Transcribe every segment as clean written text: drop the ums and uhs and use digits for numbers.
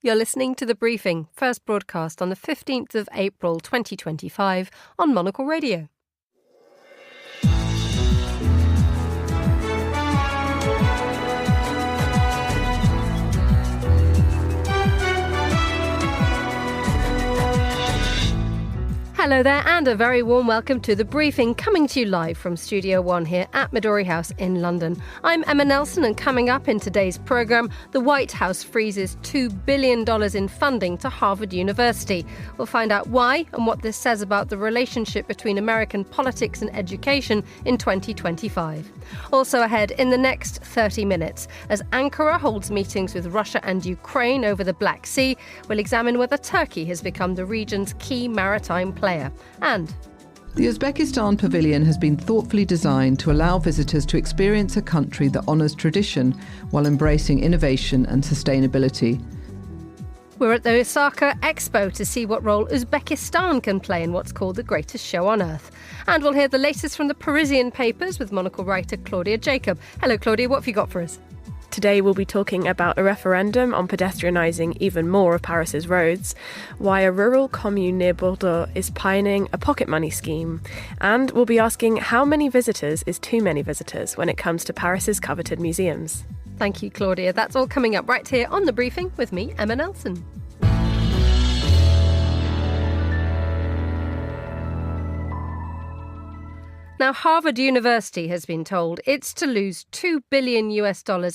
You're listening to The Briefing, first broadcast on the 15th of April 2025 on Monocle Radio. Hello there and a very warm welcome to The Briefing, coming to you live from Studio One here at Midori House in London. I'm Emma Nelson, and coming up in today's programme, the White House freezes $2 billion in funding to Harvard University. We'll find out why and what this says about the relationship between American politics and education in 2025. Also ahead in the next 30 minutes, as Ankara holds meetings with Russia and Ukraine over the Black Sea, we'll examine whether Turkey has become the region's key maritime player. And the Uzbekistan pavilion has been thoughtfully designed to allow visitors to experience a country that honours tradition while embracing innovation and sustainability. We're at the Osaka Expo to see what role Uzbekistan can play in what's called the greatest show on earth. And we'll hear the latest from the Parisian papers with Monocle writer Claudia Jacob. Hello, Claudia, what have you got for us? Today we'll be talking about a referendum on pedestrianising even more of Paris's roads, why a rural commune near Bordeaux is pioneering a pocket money scheme, and we'll be asking how many visitors is too many visitors when it comes to Paris's coveted museums. Thank you, Claudia. That's all coming up right here on The Briefing with me, Emma Nelson. Now, Harvard University has been told it's to lose $2 billion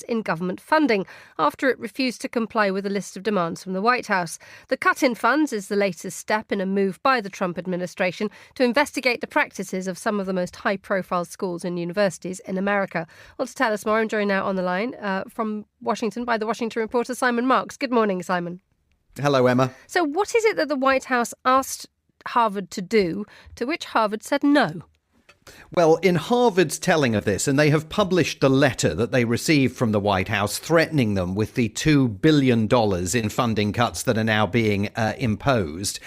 in government funding after it refused to comply with a list of demands from the White House. The cut in funds is the latest step in a move by the Trump administration to investigate the practices of some of the most high-profile schools and universities in America. Well, to tell us more, I'm joined now on the line from Washington by the Washington reporter Simon Marks. Good morning, Simon. Hello, Emma. So what is it that the White House asked Harvard to do, to which Harvard said no? Well, in Harvard's telling of this, and they have published the letter that they received from the White House threatening them with the $2 billion in funding cuts that are now being imposed,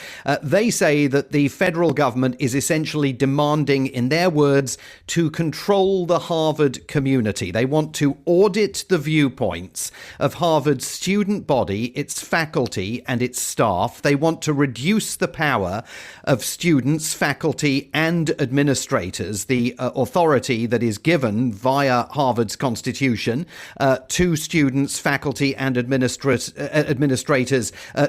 they say that the federal government is essentially demanding, in their words, to control the Harvard community. They want to audit the viewpoints of Harvard's student body, its faculty and its staff. They want to reduce the power of students, faculty and administrators, the authority that is given via Harvard's constitution to students, faculty and administrators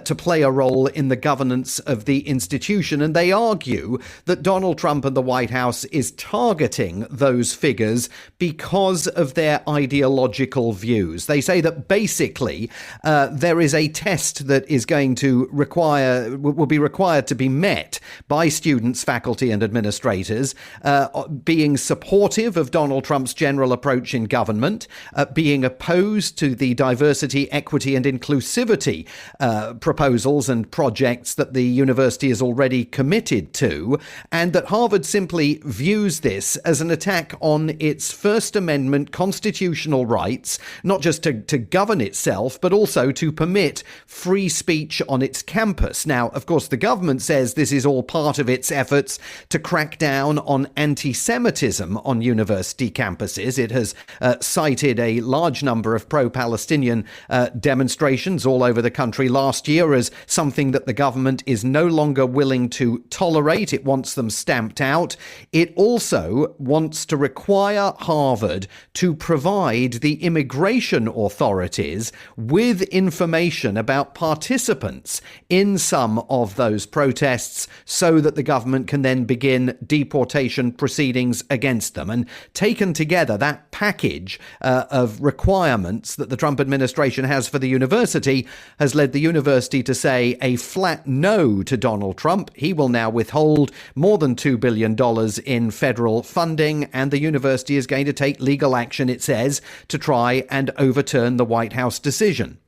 to play a role in the governance of the institution. And they argue that Donald Trump and the White House is targeting those figures because of their ideological views. They say that basically there is a test that is going to will be required to be met by students, faculty and administrators, being supportive of Donald Trump's general approach in government, being opposed to the diversity, equity and inclusivity proposals and projects that the university is already committed to, and that Harvard simply views this as an attack on its First Amendment constitutional rights, not just to govern itself, but also to permit free speech on its campus. Now, of course, the government says this is all part of its efforts to crack down on anti-Semitism on university campuses. It has cited a large number of pro-Palestinian demonstrations all over the country last year as something that the government is no longer willing to tolerate. It wants them stamped out. It also wants to require Harvard to provide the immigration authorities with information about participants in some of those protests so that the government can then begin deportation proceedings against them. And taken together, that package of requirements that the Trump administration has for the university has led the university to say a flat no to Donald Trump. He will now withhold more than $2 billion in federal funding, and the university is going to take legal action, it says, to try and overturn the White House decision.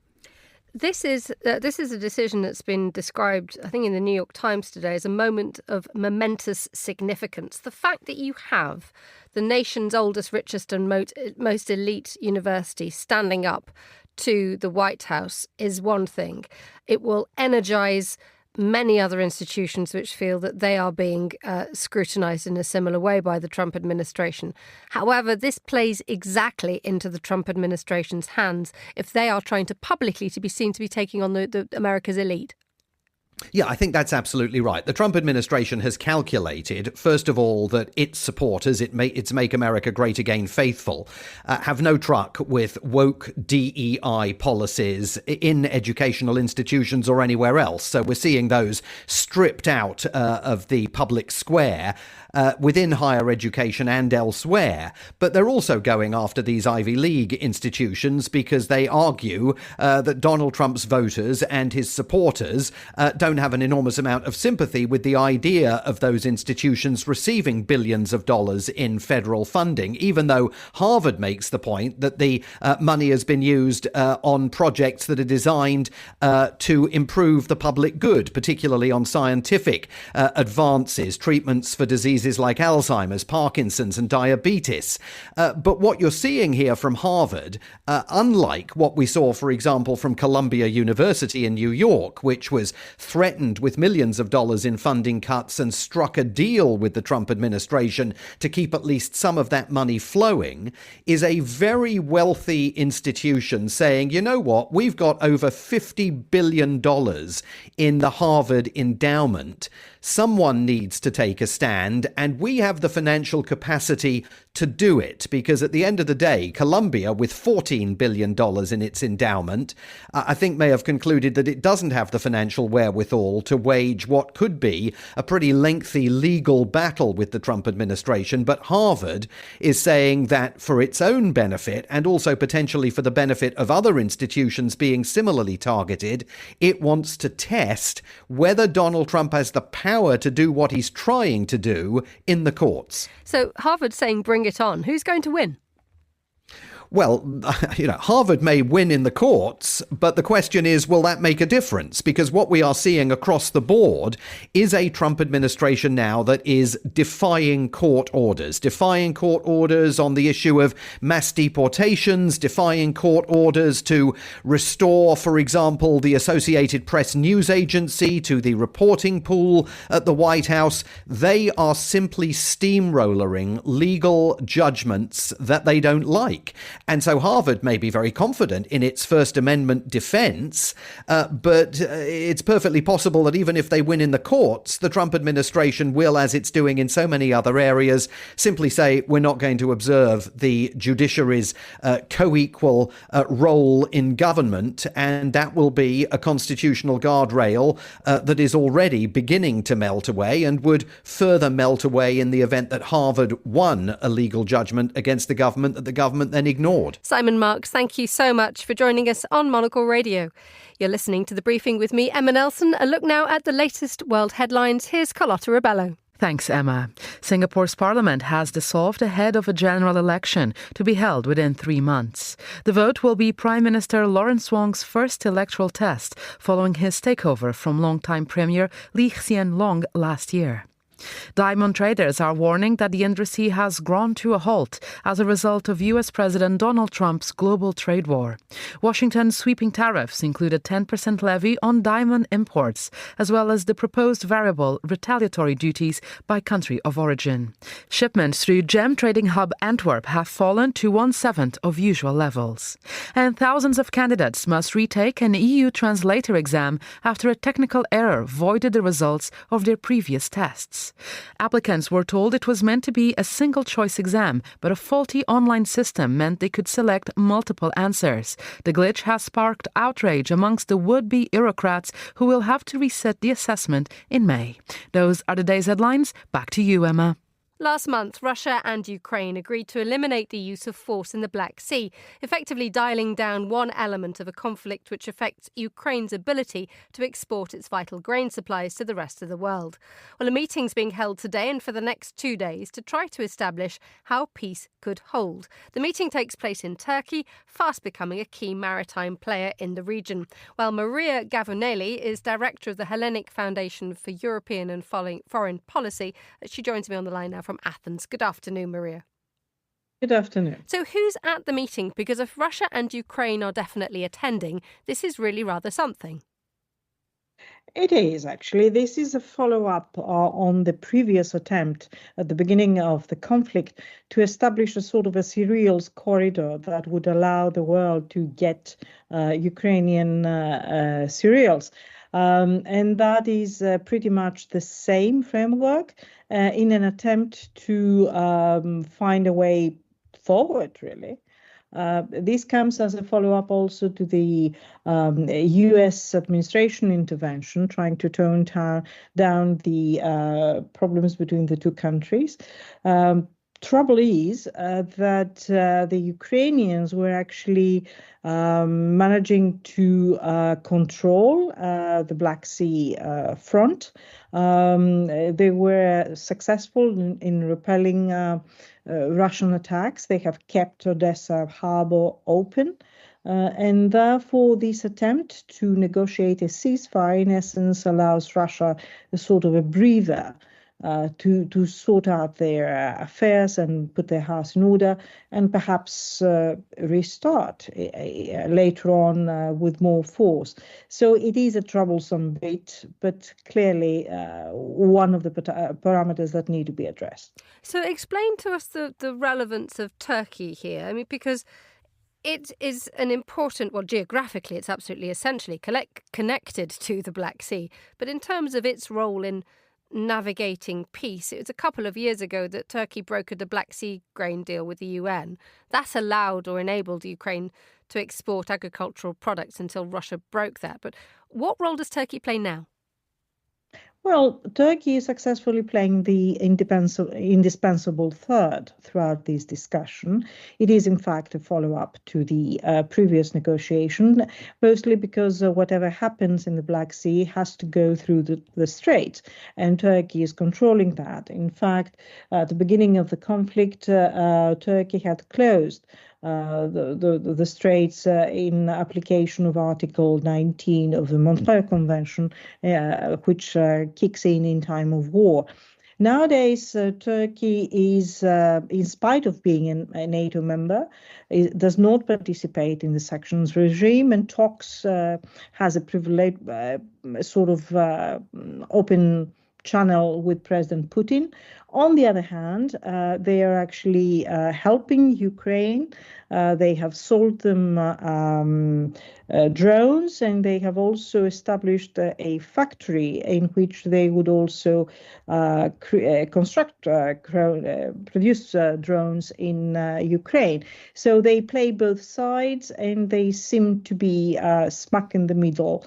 This is a decision that's been described, I think, in the New York Times today as a moment of momentous significance. The fact that you have the nation's oldest, richest and most elite university standing up to the White House is one thing. It will energise many other institutions which feel that they are being scrutinised in a similar way by the Trump administration. However, this plays exactly into the Trump administration's hands if they are trying to publicly to be seen to be taking on the America's elite. Yeah, I think that's absolutely right. The Trump administration has calculated, first of all, that its supporters, its Make America Great Again faithful, have no truck with woke DEI policies in educational institutions or anywhere else. So we're seeing those stripped out of the public square within higher education and elsewhere. But they're also going after these Ivy League institutions because they argue that Donald Trump's voters and his supporters don't have an enormous amount of sympathy with the idea of those institutions receiving billions of dollars in federal funding, even though Harvard makes the point that the money has been used on projects that are designed to improve the public good, particularly on scientific advances, treatments for diseases like Alzheimer's, Parkinson's and diabetes. But what you're seeing here from Harvard, unlike what we saw, for example, from Columbia University in New York, which was threatened with millions of dollars in funding cuts and struck a deal with the Trump administration to keep at least some of that money flowing, is a very wealthy institution saying, you know what, we've got over $50 billion in the Harvard endowment. Someone needs to take a stand, and we have the financial capacity to do it, because at the end of the day, Columbia, with $14 billion in its endowment, I think may have concluded that it doesn't have the financial wherewithal to wage what could be a pretty lengthy legal battle with the Trump administration. But Harvard is saying that for its own benefit, and also potentially for the benefit of other institutions being similarly targeted, it wants to test whether Donald Trump has the power to do what he's trying to do in the courts. So Harvard's saying bring it on. Who's going to win? Well, Harvard may win in the courts, but the question is, will that make a difference? Because what we are seeing across the board is a Trump administration now that is defying court orders on the issue of mass deportations, defying court orders to restore, for example, the Associated Press news agency to the reporting pool at the White House. They are simply steamrollering legal judgments that they don't like. And so Harvard may be very confident in its First Amendment defense, but it's perfectly possible that even if they win in the courts, the Trump administration will, as it's doing in so many other areas, simply say, we're not going to observe the judiciary's co-equal role in government. And that will be a constitutional guardrail that is already beginning to melt away and would further melt away in the event that Harvard won a legal judgment against the government that the government then ignored. Simon Marks, thank you so much for joining us on Monocle Radio. You're listening to The Briefing with me, Emma Nelson. A look now at the latest world headlines. Here's Carlotta Rebello. Thanks, Emma. Singapore's parliament has dissolved ahead of a general election to be held within 3 months. The vote will be Prime Minister Lawrence Wong's first electoral test following his takeover from longtime Premier Lee Hsien Loong last year. Diamond traders are warning that the industry has ground to a halt as a result of US President Donald Trump's global trade war. Washington's sweeping tariffs include a 10% levy on diamond imports, as well as the proposed variable retaliatory duties by country of origin. Shipments through gem trading hub Antwerp have fallen to 1/7 of usual levels. And thousands of candidates must retake an EU translator exam after a technical error voided the results of their previous tests. Applicants were told it was meant to be a single-choice exam, but a faulty online system meant they could select multiple answers. The glitch has sparked outrage amongst the would-be bureaucrats who will have to reset the assessment in May. Those are the day's headlines. Back to you, Emma. Last month, Russia and Ukraine agreed to eliminate the use of force in the Black Sea, effectively dialing down one element of a conflict which affects Ukraine's ability to export its vital grain supplies to the rest of the world. Well, a meeting's being held today and for the next 2 days to try to establish how peace could hold. The meeting takes place in Turkey, fast becoming a key maritime player in the region. While Maria Gavunelli is director of the Hellenic Foundation for European and Foreign Policy, she joins me on the line now from Athens. Good afternoon, Maria. Good afternoon. So who's at the meeting? Because if Russia and Ukraine are definitely attending, this is really rather something. It is actually. This is a follow-up on the previous attempt at the beginning of the conflict to establish a sort of a cereals corridor that would allow the world to get Ukrainian cereals. And that is pretty much the same framework in an attempt to find a way forward, really. This comes as a follow-up also to the U.S. administration intervention, trying to tone down the problems between the two countries. Trouble is that the Ukrainians were actually managing to control the Black Sea front. They were successful in repelling Russian attacks. They have kept Odessa harbor open. And therefore, this attempt to negotiate a ceasefire, in essence, allows Russia a sort of a breather to sort out their affairs and put their house in order, and perhaps restart later on with more force. So it is a troublesome bit, but clearly one of the parameters that need to be addressed. So explain to us the relevance of Turkey here. I mean, because it is an important, well, geographically, it's absolutely essentially connected to the Black Sea. But in terms of its role in navigating peace, it was a couple of years ago that Turkey brokered the Black Sea grain deal with the UN. That allowed or enabled Ukraine to export agricultural products until Russia broke that. But what role does Turkey play now? Well, Turkey is successfully playing the indispensable third throughout this discussion. It is, in fact, a follow-up to the previous negotiation, mostly because whatever happens in the Black Sea has to go through the Strait, and Turkey is controlling that. In fact, at the beginning of the conflict, Turkey had closed the straits in application of Article 19 of the Monocle Convention, which kicks in time of war. Nowadays, Turkey is, in spite of being a NATO member, does not participate in the sanctions regime, and talks has a privilege, sort of open channel with President Putin. On the other hand, they are actually helping Ukraine. They have sold them drones, and they have also established a factory in which they would also produce drones in Ukraine. So they play both sides, and they seem to be smack in the middle.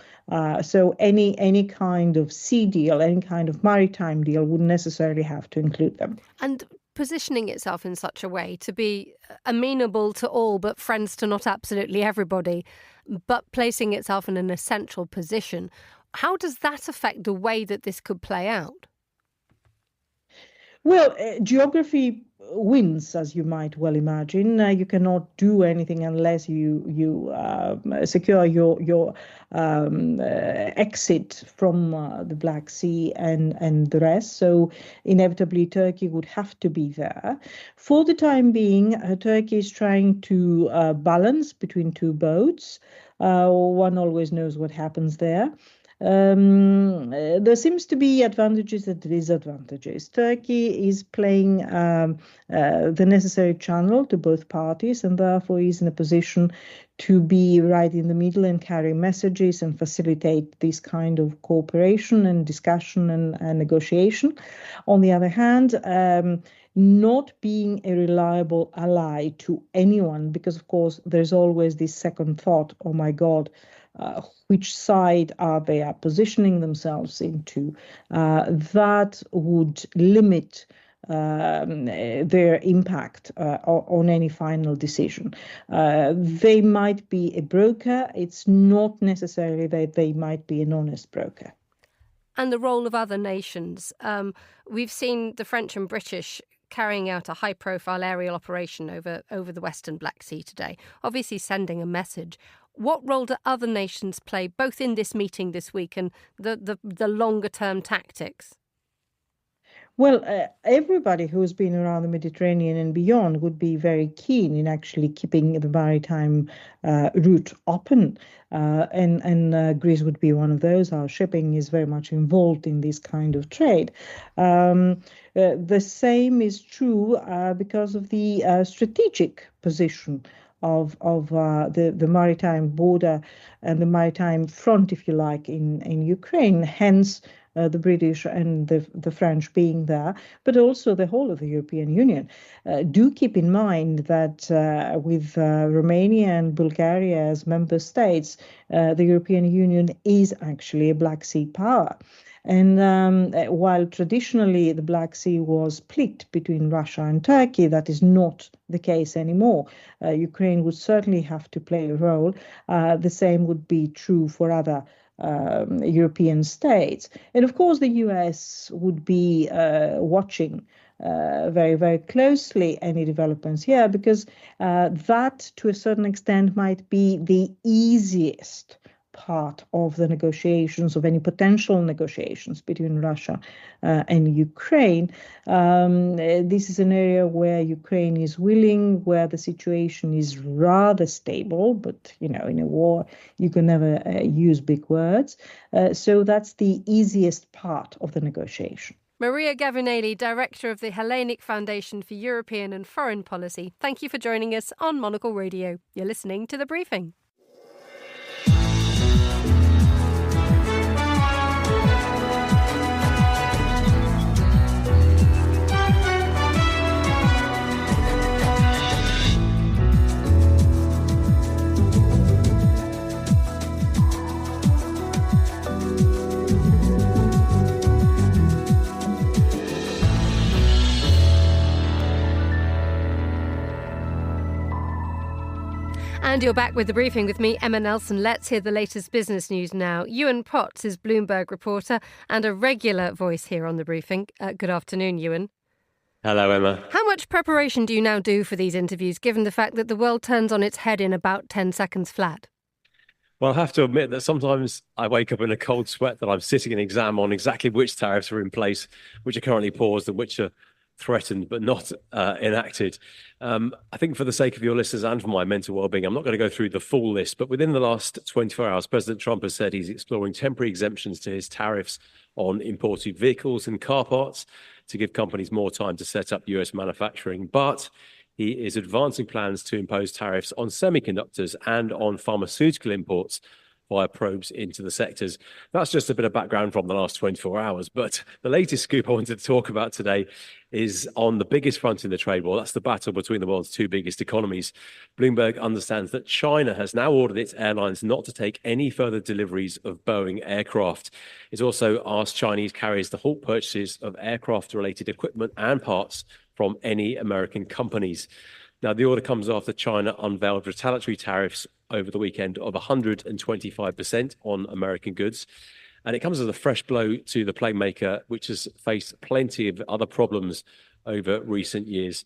So any kind of sea deal, any kind of maritime deal would necessarily have to include them. And positioning itself in such a way to be amenable to all but friends to not absolutely everybody, but placing itself in an essential position, how does that affect the way that this could play out? Well, geography wins, as you might well imagine. You cannot do anything unless you secure your exit from the Black Sea and the rest. So inevitably, Turkey would have to be there. For the time being, Turkey is trying to balance between two boats. One always knows what happens there. There seems to be advantages and disadvantages. Turkey is playing the necessary channel to both parties, and therefore is in a position to be right in the middle and carry messages and facilitate this kind of cooperation and discussion and negotiation. On the other hand, not being a reliable ally to anyone, because of course there's always this second thought, oh my God, which side are they positioning themselves into? That would limit their impact on any final decision. They might be a broker. It's not necessarily that they might be an honest broker. And the role of other nations. We've seen the French and British carrying out a high-profile aerial operation over the Western Black Sea today, obviously sending a message. What role do other nations play, both in this meeting this week and the longer-term tactics? Well, everybody who's been around the Mediterranean and beyond would be very keen in actually keeping the maritime route open. And Greece would be one of those. Our shipping is very much involved in this kind of trade. The same is true because of the strategic position of the maritime border and the maritime front, if you like, in Ukraine. Hence, the British and the French being there, but also the whole of the European Union. Do keep in mind that with Romania and Bulgaria as member states, the European Union is actually a Black Sea power. And while traditionally the Black Sea was split between Russia and Turkey, that is not the case anymore. Ukraine would certainly have to play a role. The same would be true for other European states. And of course, the US would be watching very, very closely any developments here, because that, to a certain extent, might be the easiest part of the negotiations, of any potential negotiations between Russia and Ukraine. This is an area where Ukraine is willing, where the situation is rather stable, but, in a war, you can never use big words. So that's the easiest part of the negotiation. Maria Gavinelli, Director of the Hellenic Foundation for European and Foreign Policy. Thank you for joining us on Monocle Radio. You're listening to The Briefing. And you're back with The Briefing with me, Emma Nelson. Let's hear the latest business news now. Ewan Potts is Bloomberg reporter and a regular voice here on The Briefing. Good afternoon, Ewan. Hello, Emma. How much preparation do you now do for these interviews, given the fact that the world turns on its head in about 10 seconds flat? Well, I have to admit that sometimes I wake up in a cold sweat that I'm sitting an exam on exactly which tariffs are in place, which are currently paused and which are threatened but not enacted. I think for the sake of your listeners and for my mental well-being, I'm not going to go through the full list, but within the last 24 hours, President Trump has said he's exploring temporary exemptions to his tariffs on imported vehicles and car parts to give companies more time to set up US manufacturing. But he is advancing plans to impose tariffs on semiconductors and on pharmaceutical imports via probes into the sectors. That's just a bit of background from the last 24 hours. But the latest scoop I wanted to talk about today is on the biggest front in the trade war. That's the battle between the world's two biggest economies. Bloomberg understands that China has now ordered its airlines not to take any further deliveries of Boeing aircraft. It's also asked Chinese carriers to halt purchases of aircraft-related equipment and parts from any American companies. Now, the order comes after China unveiled retaliatory tariffs over the weekend of 125% on American goods. And it comes as a fresh blow to the plane maker, which has faced plenty of other problems over recent years.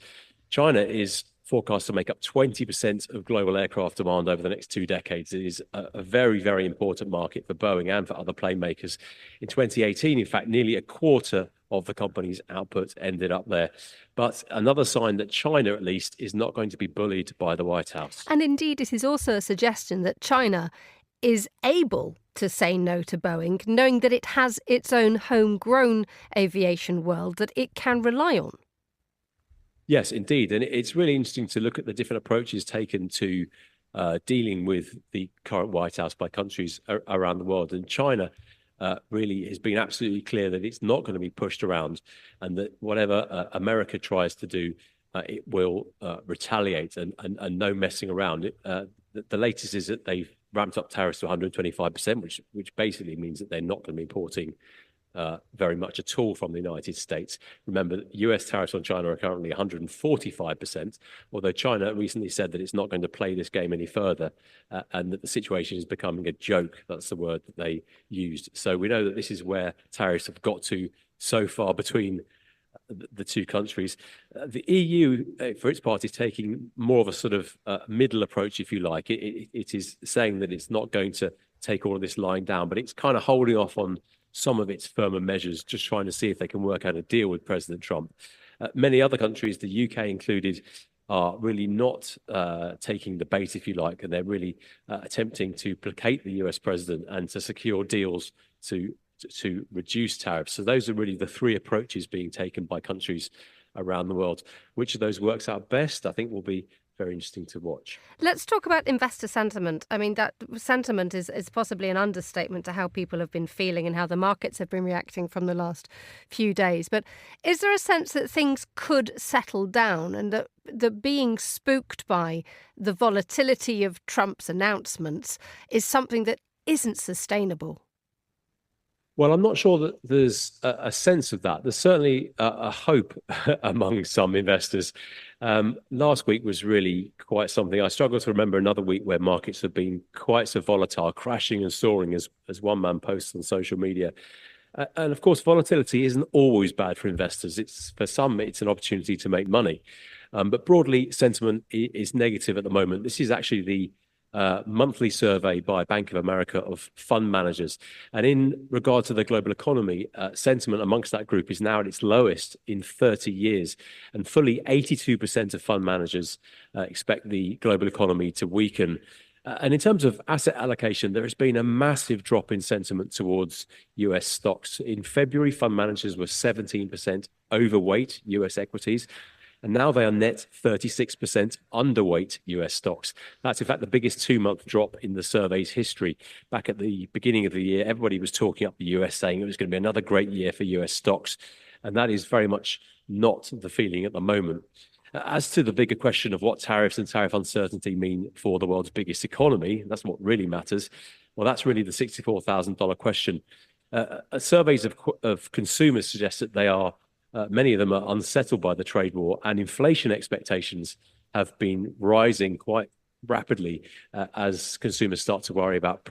China is forecast to make up 20% of global aircraft demand over the next 2 decades. It is a very, very important market for Boeing and for other plane makers. In 2018, in fact, nearly a quarter of the company's output ended up there. But another sign that China, at least, is not going to be bullied by the White House. And indeed, it is also a suggestion that China is able to say no to Boeing, knowing that it has its own homegrown aviation world that it can rely on. Yes, indeed. And it's really interesting to look at the different approaches taken to dealing with the current White House by countries around the world. And China really has been absolutely clear that it's not going to be pushed around, and that whatever America tries to do, it will retaliate, and no messing around. The latest is that they've ramped up tariffs to 125%, which basically means that they're not going to be importing very much at all from the United States. Remember, US tariffs on China are currently 145%, although China recently said that it's not going to play this game any further, and that the situation is becoming a joke. That's the word that they used. So we know that this is where tariffs have got to so far between the two countries. The EU, for its part, is taking more of a sort of middle approach, if you like. It is saying that it's not going to take all of this lying down, but it's kind of holding off on some of its firmer measures, just trying to see if they can work out a deal with President Trump. Many other countries, the UK included, are really not taking the bait, if you like, and they're really attempting to placate the US president and to secure deals to reduce tariffs. So those are really the three approaches being taken by countries around the world. Which of those works out best, I think, will be very interesting to watch. Let's talk about investor sentiment. I mean, that sentiment is possibly an understatement to how people have been feeling and how the markets have been reacting from the last few days. But is there a sense that things could settle down and that being spooked by the volatility of Trump's announcements is something that isn't sustainable? Well, I'm not sure that there's a sense of that. There's certainly a hope among some investors. Last week was really quite something. I struggle to remember another week where markets have been quite so volatile, crashing and soaring, as one man posts on social media. And of course, volatility isn't always bad for investors. For some, it's an opportunity to make money. But broadly, sentiment is negative at the moment. This is actually the monthly survey by Bank of America of fund managers. And in regard to the global economy, sentiment amongst that group is now at its lowest in 30 years. And fully 82% of fund managers expect the global economy to weaken. And in terms of asset allocation, there has been a massive drop in sentiment towards US stocks. In February, fund managers were 17% overweight US equities. And now they are net 36% underweight US stocks. That's, in fact, the biggest 2-month drop in the survey's history. Back at the beginning of the year, everybody was talking up the US, saying it was going to be another great year for US stocks. And that is very much not the feeling at the moment. As to the bigger question of what tariffs and tariff uncertainty mean for the world's biggest economy, that's what really matters. Well, that's really the $64,000 question. Surveys of consumers suggest that they are many of them are unsettled by the trade war, and inflation expectations have been rising quite rapidly as consumers start to worry about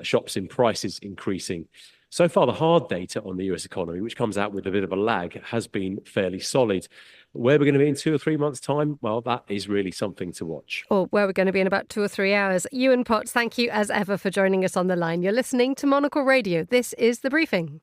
shocks in prices increasing. So far, the hard data on the US economy, which comes out with a bit of a lag, has been fairly solid. Where we're going to be in 2 or 3 months' time, well, that is really something to watch. Or where we're going to be in about 2 or 3 hours. Ewan Potts, thank you as ever for joining us on the line. You're listening to Monocle Radio. This is The Briefing.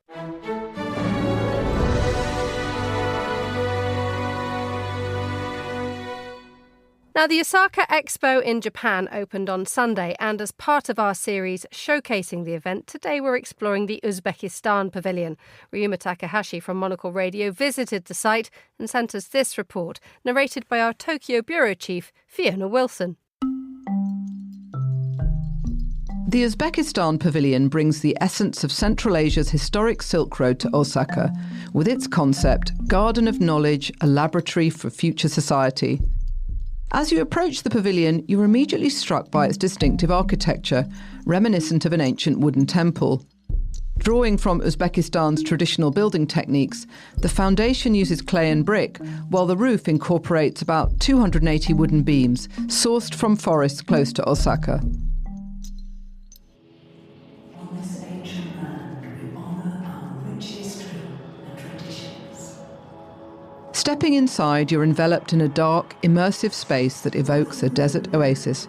Now, the Osaka Expo in Japan opened on Sunday, and as part of our series showcasing the event, today we're exploring the Uzbekistan pavilion. Ryuma Takahashi from Monocle Radio visited the site and sent us this report, narrated by our Tokyo bureau chief, Fiona Wilson. The Uzbekistan pavilion brings the essence of Central Asia's historic Silk Road to Osaka, with its concept, Garden of Knowledge, a laboratory for future society. As you approach the pavilion, you're immediately struck by its distinctive architecture, reminiscent of an ancient wooden temple. Drawing from Uzbekistan's traditional building techniques, the foundation uses clay and brick, while the roof incorporates about 280 wooden beams, sourced from forests close to Osaka. On this ancient land, we honour our rich history and traditions. Stepping inside, you're enveloped in a dark, immersive space that evokes a desert oasis.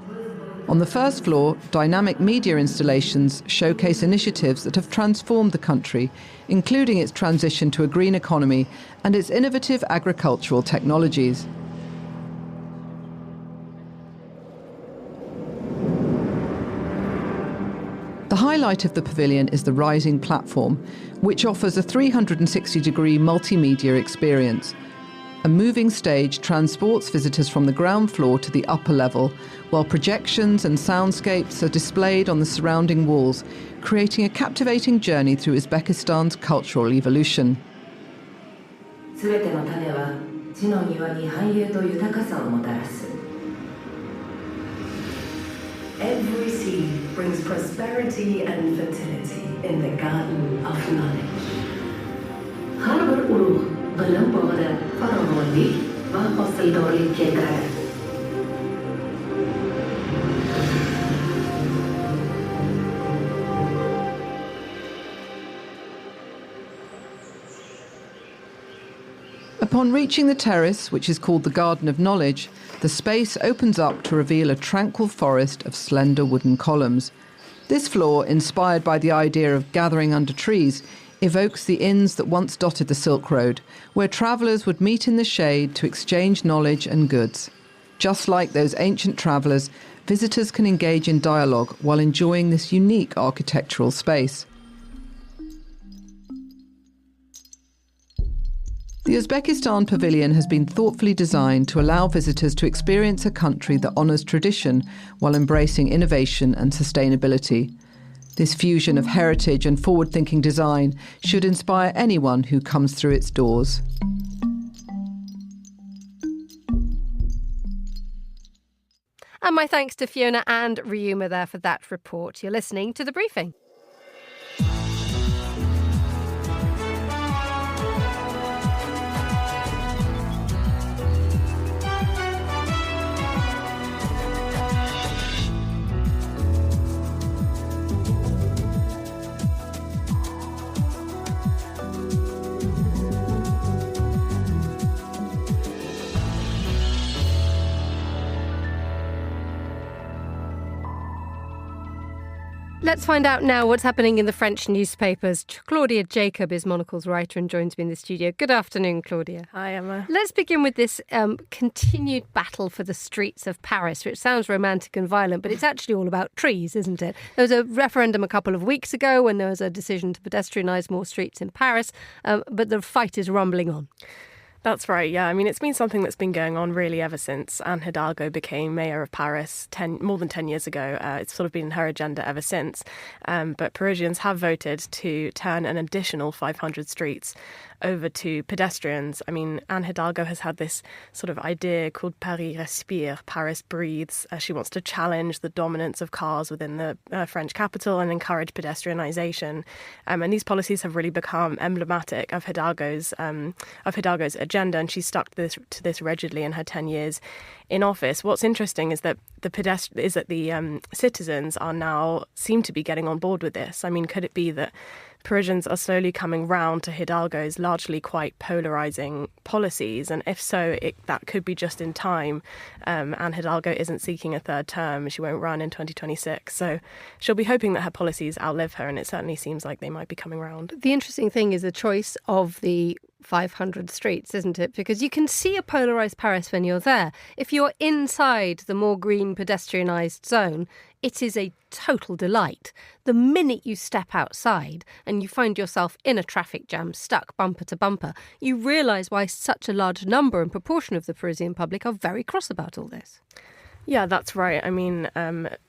On the first floor, dynamic media installations showcase initiatives that have transformed the country, including its transition to a green economy and its innovative agricultural technologies. The highlight of the pavilion is the rising platform, which offers a 360-degree multimedia experience. A moving stage transports visitors from the ground floor to the upper level, while projections and soundscapes are displayed on the surrounding walls, creating a captivating journey through Uzbekistan's cultural evolution. Every seed brings prosperity and fertility in the garden of knowledge. Upon reaching the terrace, which is called the Garden of Knowledge, the space opens up to reveal a tranquil forest of slender wooden columns. This floor, inspired by the idea of gathering under trees, evokes the inns that once dotted the Silk Road, where travellers would meet in the shade to exchange knowledge and goods. Just like those ancient travellers, visitors can engage in dialogue while enjoying this unique architectural space. The Uzbekistan Pavilion has been thoughtfully designed to allow visitors to experience a country that honours tradition while embracing innovation and sustainability. This fusion of heritage and forward-thinking design should inspire anyone who comes through its doors. And my thanks to Fiona and Ryuma there for that report. You're listening to The Briefing. Let's find out now what's happening in the French newspapers. Claudia Jacob is Monocle's writer and joins me in the studio. Good afternoon, Claudia. Hi, Emma. Let's begin with this continued battle for the streets of Paris, which sounds romantic and violent, but it's actually all about trees, isn't it? There was a referendum a couple of weeks ago when there was a decision to pedestrianise more streets in Paris, but the fight is rumbling on. That's right, yeah. I mean, it's been something that's been going on really ever since Anne Hidalgo became mayor of Paris more than 10 years ago. It's sort of been her agenda ever since. But Parisians have voted to turn an additional 500 streets over to pedestrians. I mean, Anne Hidalgo has had this sort of idea called Paris respire, Paris breathes. She wants to challenge the dominance of cars within the French capital and encourage pedestrianisation. And these policies have really become emblematic of Hidalgo's agenda, and she's stuck to this rigidly in her 10 years in office. What's interesting is that the citizens are now seem to be getting on board with this. I mean, could it be that Parisians are slowly coming round to Hidalgo's largely quite polarising policies? And if so, that could be just in time. Anne Hidalgo isn't seeking a third term. She won't run in 2026. So she'll be hoping that her policies outlive her, and it certainly seems like they might be coming round. The interesting thing is the choice of the 500 streets, isn't it? Because you can see a polarised Paris when you're there. If you're inside the more green pedestrianised zone, it is a total delight. The minute you step outside and you find yourself in a traffic jam, stuck bumper to bumper, you realise why such a large number and proportion of the Parisian public are very cross about all this. Yeah, that's right. I mean,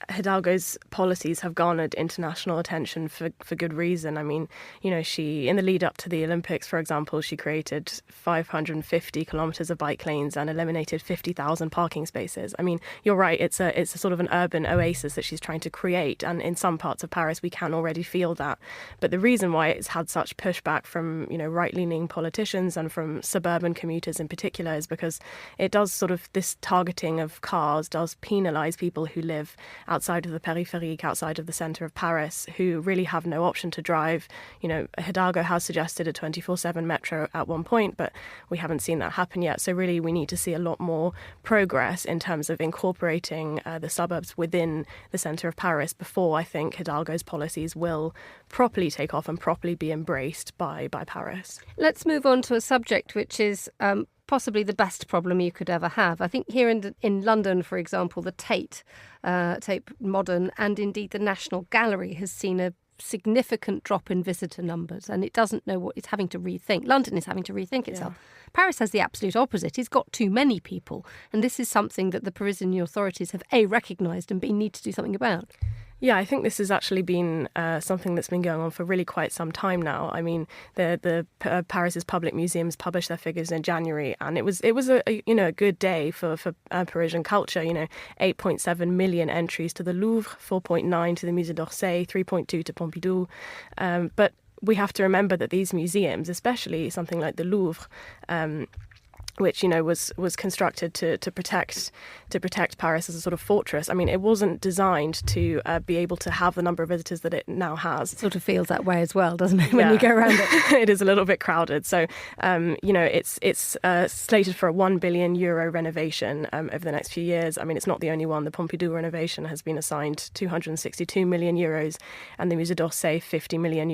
Hidalgo's policies have garnered international attention for good reason. I mean, you know, she, in the lead up to the Olympics, for example, she created 550 kilometres of bike lanes and eliminated 50,000 parking spaces. I mean, you're right. It's a sort of an urban oasis that she's trying to create. And in some parts of Paris, we can already feel that. But the reason why it's had such pushback from, you know, right-leaning politicians and from suburban commuters in particular is because it does sort of this targeting of cars does penalise people who live outside of the périphérique, outside of the centre of Paris, who really have no option to drive. You know, Hidalgo has suggested a 24/7 metro at one point, but we haven't seen that happen yet. So really we need to see a lot more progress in terms of incorporating the suburbs within the centre of Paris before I think Hidalgo's policies will properly take off and properly be embraced by Paris. Let's move on to a subject which is possibly the best problem you could ever have. I think here in London, for example, the Tate Modern and indeed the National Gallery has seen a significant drop in visitor numbers, and it doesn't know what it's having to rethink. London is having to rethink itself. Yeah. Paris has the absolute opposite. It's got too many people, and this is something that the Parisian authorities have recognised and need to do something about. Yeah, I think this has actually been something that's been going on for really quite some time now. I mean, the Paris's public museums published their figures in January, and it was a good day for Parisian culture. You know, 8.7 million entries to the Louvre, 4.9 to the Musée d'Orsay, 3.2 to Pompidou, but we have to remember that these museums, especially something like the Louvre, which was constructed to protect Paris as a sort of fortress. I mean, it wasn't designed to be able to have the number of visitors that it now has. It sort of feels that way as well, doesn't it, when you go around it? It is a little bit crowded. So, it's slated for a €1 billion renovation over the next few years. I mean, it's not the only one. The Pompidou renovation has been assigned €262 million, and the Musée d'Orsay €50 million.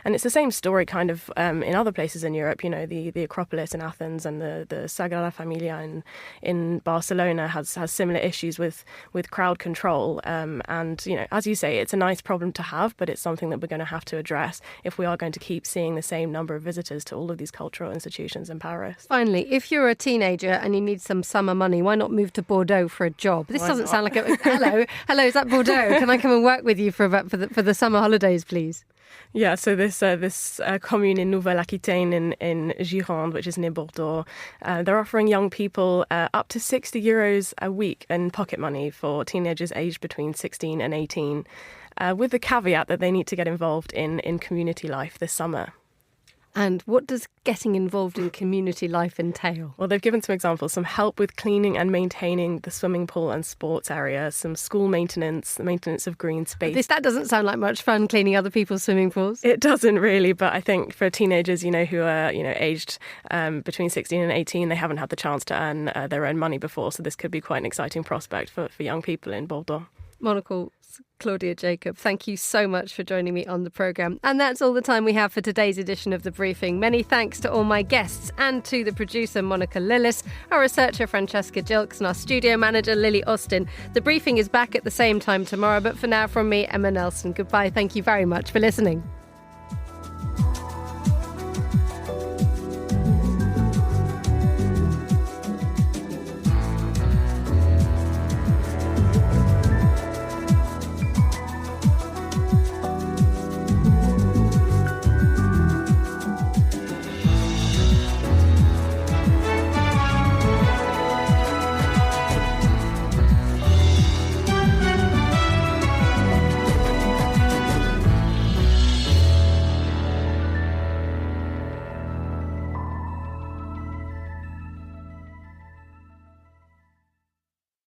And it's the same story kind of in other places in Europe. The Acropolis in Athens and the Sagrada Familia in Barcelona has similar issues with crowd control. And, as you say, it's a nice problem to have, but it's something that we're going to have to address if we are going to keep seeing the same number of visitors to all of these cultural institutions in Paris. Finally, if you're a teenager and you need some summer money, why not move to Bordeaux for a job? This doesn't sound like a... Hello, is that Bordeaux? Can I come and work with you for the summer holidays, please? Yeah, so this commune in Nouvelle-Aquitaine in Gironde, which is near Bordeaux, they're offering young people up to €60 a week in pocket money for teenagers aged between 16 and 18, with the caveat that they need to get involved in community life this summer. And what does getting involved in community life entail? Well, they've given some examples, some help with cleaning and maintaining the swimming pool and sports area, some school maintenance, the maintenance of green space. That doesn't sound like much fun, cleaning other people's swimming pools. It doesn't really, but I think for teenagers, who are, aged between 16 and 18, they haven't had the chance to earn their own money before, so this could be quite an exciting prospect for young people in Bordeaux. Monocle's Claudia Jacob, thank you so much for joining me on the programme. And that's all the time we have for today's edition of The Briefing. Many thanks to all my guests and to the producer Monica Lillis, our researcher Francesca Jilks and our studio manager Lily Austin. The Briefing is back at the same time tomorrow, but for now from me, Emma Nelson, goodbye. Thank you very much for listening.